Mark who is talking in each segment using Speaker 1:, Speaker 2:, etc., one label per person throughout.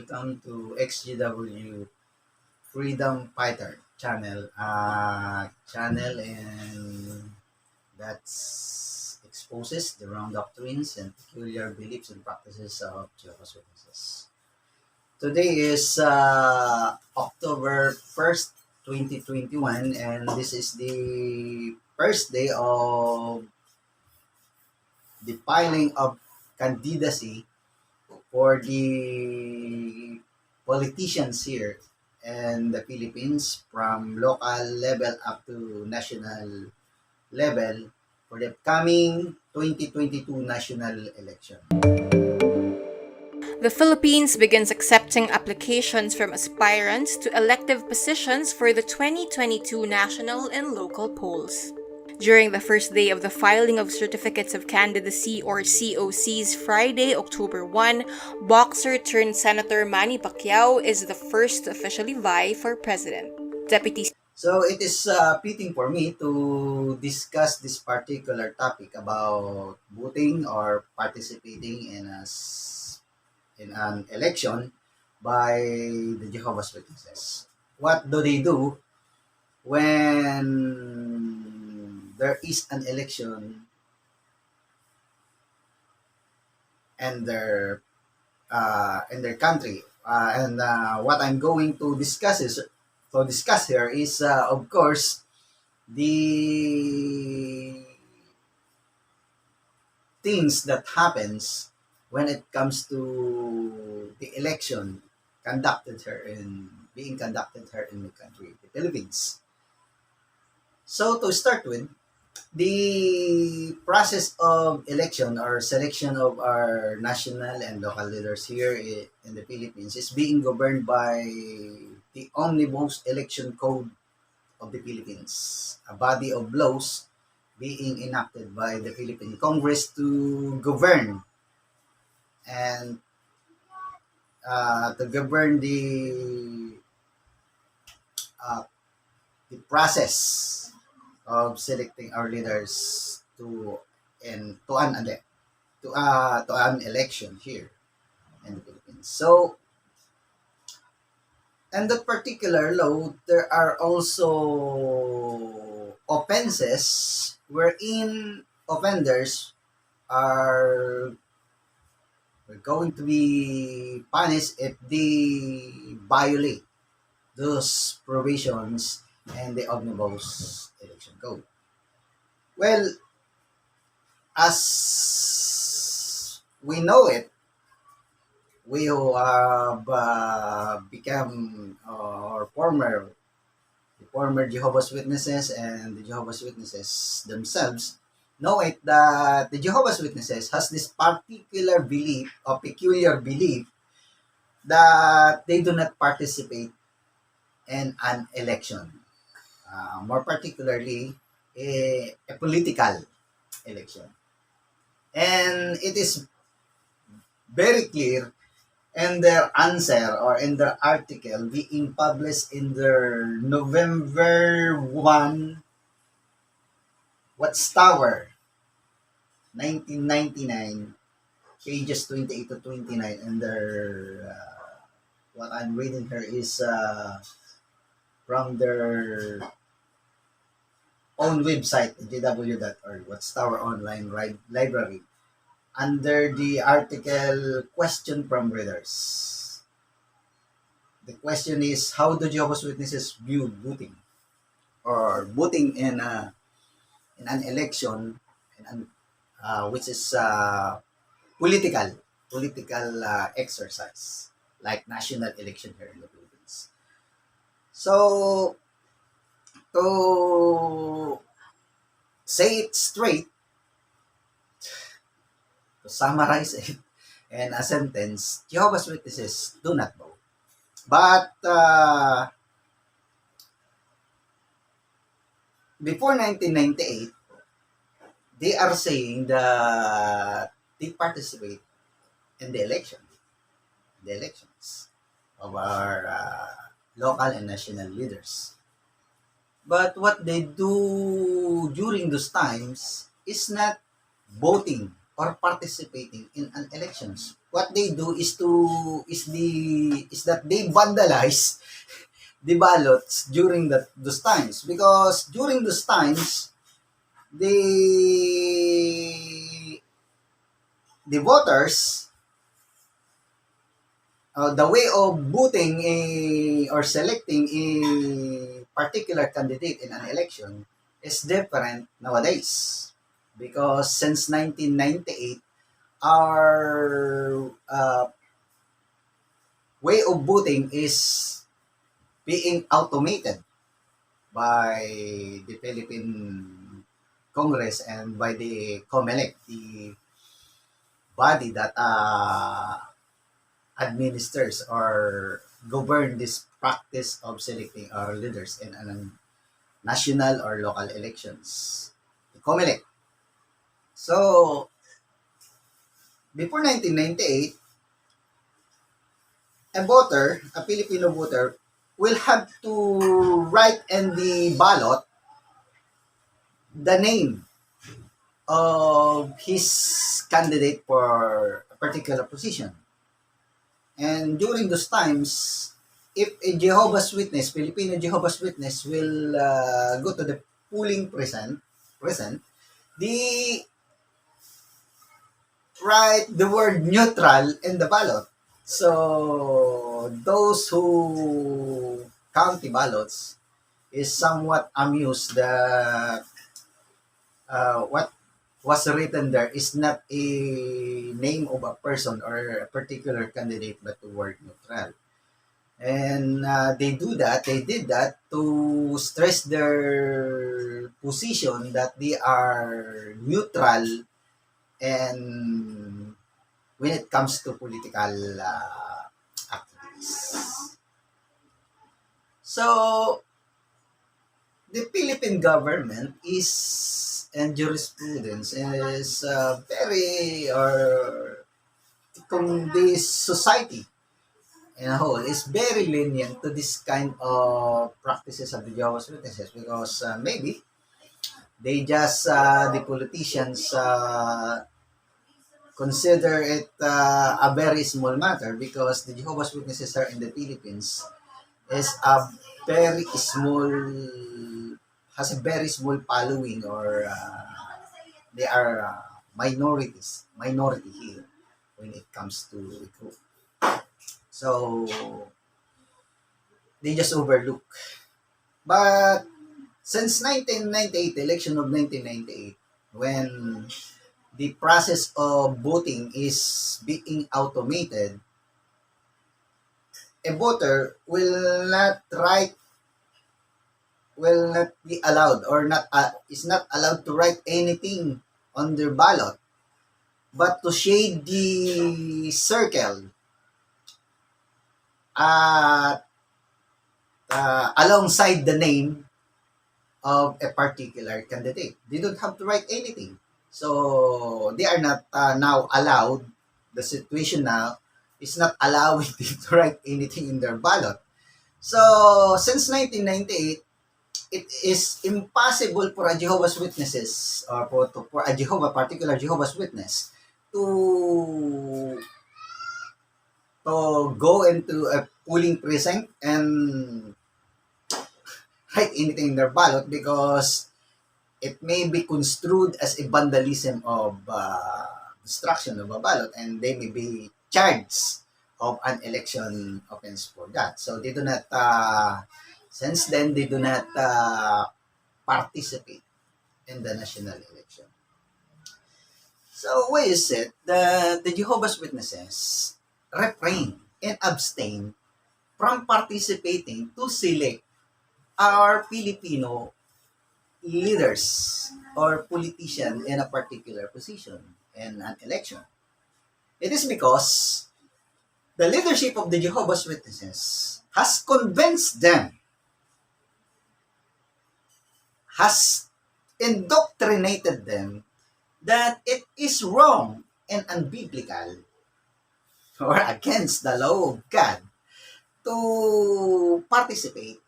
Speaker 1: welcome to XGW Freedom Fighter channel. And that's exposes the wrong doctrines and peculiar beliefs and practices of Jehovah's Witnesses. Today is October 1st, 2021, and this is the first day of the filing of candidacy for the politicians here in the Philippines from local level up to national level for the coming 2022 national election.
Speaker 2: The Philippines begins accepting applications from aspirants to elective positions for the 2022 national and local polls. During the first day of the filing of Certificates of Candidacy or COCs Friday, October 1, boxer turned Senator Manny Pacquiao is the first to officially vie for president. Deputy
Speaker 1: So it is fitting for me to discuss this particular topic about voting or participating in an election by the Jehovah's Witnesses. What do they do when there is an election in their country? And what I'm going to discuss here is, of course, the things that happens when it comes to the election being conducted here in the country, the Philippines. So to start with, the process of election or selection of our national and local leaders here in the Philippines is being governed by the Omnibus Election Code of the Philippines, a body of laws being enacted by the Philippine Congress to govern and uh, the process of selecting our leaders to an election here in the Philippines. So, and that particular law, there are also offenses wherein offenders are going to be punished if they violate those provisions and the omnibus election code. Well, as we know it, we who have become the former Jehovah's Witnesses and the Jehovah's Witnesses themselves know it that the Jehovah's Witnesses has this particular belief or peculiar belief that they do not participate in an election, more particularly a political election. And it is very clear in their answer or in their article being published in their November 1 Watchtower 1999, pages 28 to 29, and their what I'm reading here is from their own website, jw.org, Watchtower Online Library, under the article Question from Readers. The question is, how do Jehovah's Witnesses view voting or voting in an election which is political exercise like national election here in the Philippines. So to say it straight, to summarize it in a sentence, Jehovah's Witnesses do not vote. But before 1998, they are saying that they participate in the elections of our local and national leaders. But what they do during those times is not voting or participating in an elections. What they do is that they vandalize the ballots during those times, because during those times the voters, the way of voting or selecting a particular candidate in an election is different nowadays, because since 1998 our way of voting is being automated by the Philippine Congress and by the COMELEC, the body that administers or govern this practice of selecting our leaders in national or local elections. The COMELEC. So, before 1998, a Filipino voter, will have to write in the ballot the name of his candidate for a particular position. And during those times, if a Jehovah's Witness, Filipino Jehovah's Witness will go to the polling present, the write the word neutral in the ballot. So those who count the ballots is somewhat amused that what was written there is not a name of a person or a particular candidate, but the word neutral. And they did that to stress their position that they are neutral and when it comes to political activities. So the Philippine government is and jurisprudence is very or kung this society in a whole is very lenient to this kind of practices of the Jehovah's Witnesses, because maybe they just the politicians consider it a very small matter, because the Jehovah's Witnesses are in the Philippines is a very small has a very small following, or they are minority here when it comes to recruit. So they just overlook. But since 1998, the election of 1998, when the process of voting is being automated, a voter will not be allowed or not is not allowed to write anything on their ballot, but to shade the circle at alongside the name of a particular candidate. They don't have to write anything. So they are not now allowed, the situation now is not allowing them to write anything in their ballot. So since 1998, it is impossible for a Jehovah's Witnesses or for a particular Jehovah's Witness to go into a polling precinct and write anything in their ballot, because it may be construed as a vandalism of destruction of a ballot, and they may be charged of an election offense for that. So they do not, since then, they do not participate in the national election. So why is it that the Jehovah's Witnesses refrain and abstain from participating to select our Filipino leaders or politician in a particular position in an election? It is because the leadership of the Jehovah's Witnesses has convinced them, has indoctrinated them that it is wrong and unbiblical or against the law of God to participate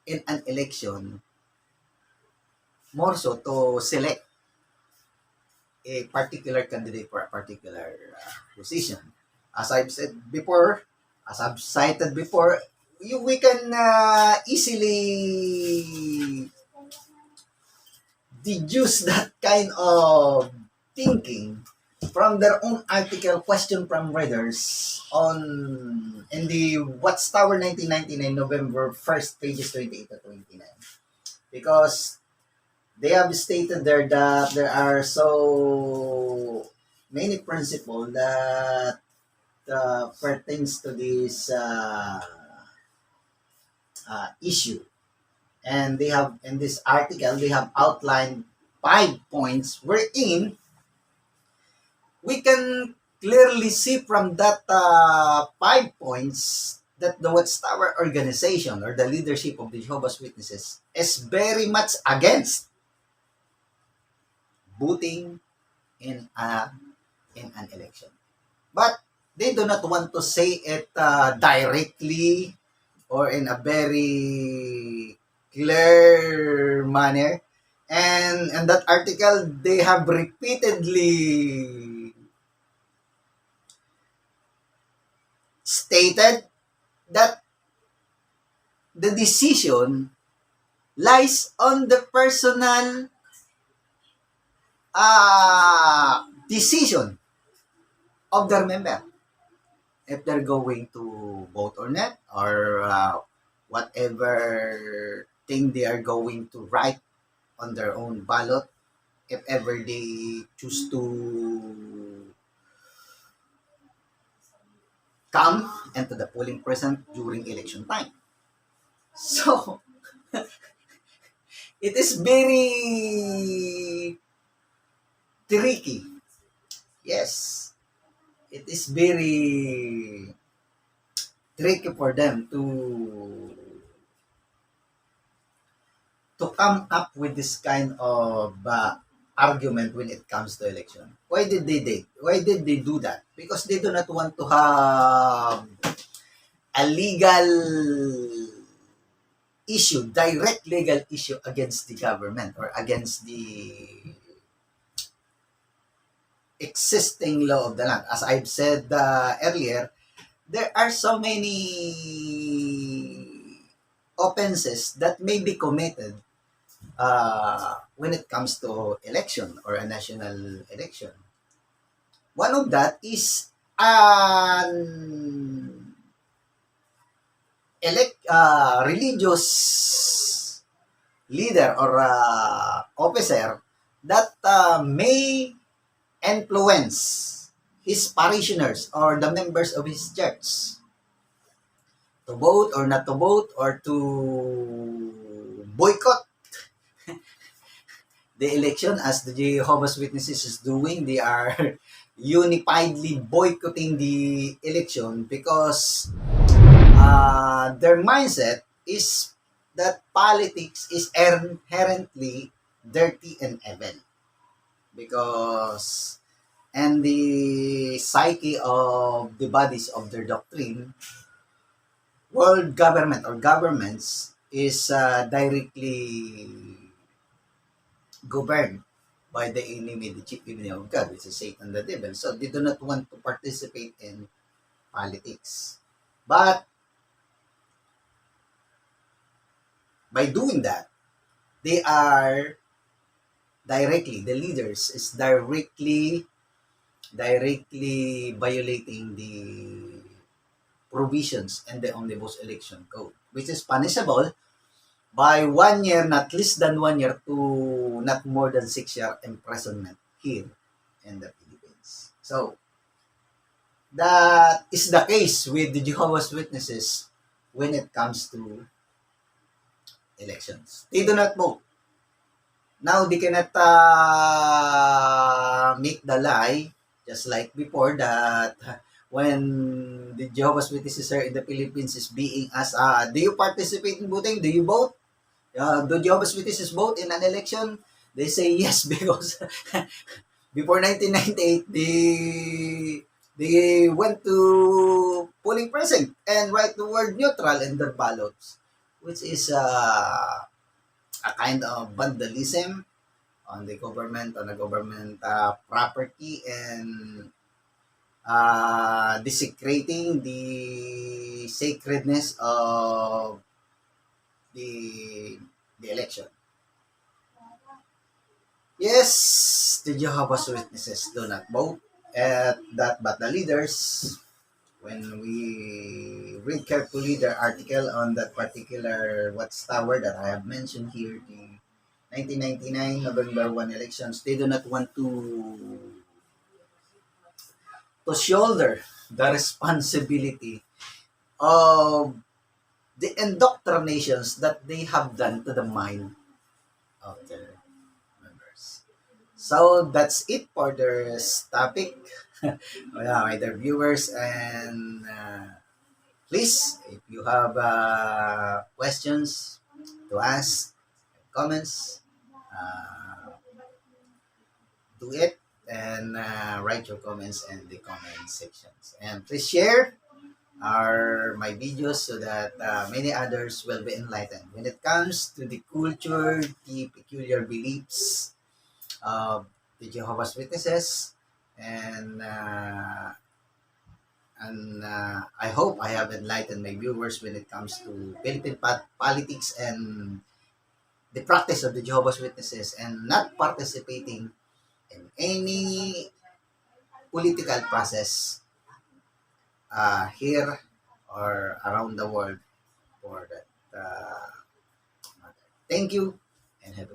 Speaker 1: in an election, more so to select a particular candidate for a particular position. As I've said before, as I've cited before, we can easily deduce that kind of thinking from their own article question from readers on in the Watchtower 1999 November 1st, pages 28 to 29, because they have stated there that there are so many principles that pertains to this issue. And they have, in this article, they have outlined 5 points wherein we can clearly see from that 5 points that the Watchtower organization or the leadership of the Jehovah's Witnesses is very much against voting in an election. But they do not want to say it directly or in a very clear manner. And in that article, they have repeatedly stated that the decision lies on the personal decision of their member. If they're going to vote or not, or whatever thing they are going to write on their own ballot, if ever they choose to come into the polling present during election time. So, it is very tricky. Yes, it is very tricky for them to come up with this kind of argument when it comes to election. Why did they do that? Because they do not want to have a legal issue, direct legal issue against the government or against the existing law of the land. As I've said earlier, there are so many offenses that may be committed when it comes to election or a national election. One of that is an religious leader or officer that may influence his parishioners or the members of his church to vote or not to vote or to boycott the election, as the Jehovah's Witnesses is doing. They are unifiedly boycotting the election because their mindset is that politics is inherently dirty and evil, because and the psyche of the bodies of their doctrine, world government or governments is directly governed by the enemy, the chief enemy of God, which is Satan the devil. So they do not want to participate in politics. But by doing that, they are directly, the leaders is directly violating the provisions and the Omnibus Election Code, which is punishable by 1 year, not less than 1 year, to not more than 6 year imprisonment here in the Philippines. So, that is the case with the Jehovah's Witnesses when it comes to elections. They do not vote. Now, they cannot make the lie, just like before, that when the Jehovah's Witnesses here in the Philippines is being asked, do you participate in voting? Do you vote? Do Jehovah's Witnesses vote in an election? They say yes because before 1998, they went to polling precinct and write the word neutral in their ballots, which is a kind of vandalism on the government property, and desecrating the sacredness of the the election. Yes, the Jehovah's Witnesses do not vote at that, but the leaders, when we read carefully the article on that particular watchtower that I have mentioned here, the 1999 November 1 elections, they do not want to shoulder the responsibility of the indoctrinations that they have done to the mind of their members. So that's it for this topic. My dear viewers, and please, if you have questions to ask, comments, uh, do it, and write your comments in the comment sections. And please share my videos so that many others will be enlightened when it comes to the culture, the peculiar beliefs of the Jehovah's Witnesses, and I hope I have enlightened my viewers when it comes to Philippine politics and the practice of the Jehovah's Witnesses, and not participating in any political process here or around the world for that matter. Thank you, and have a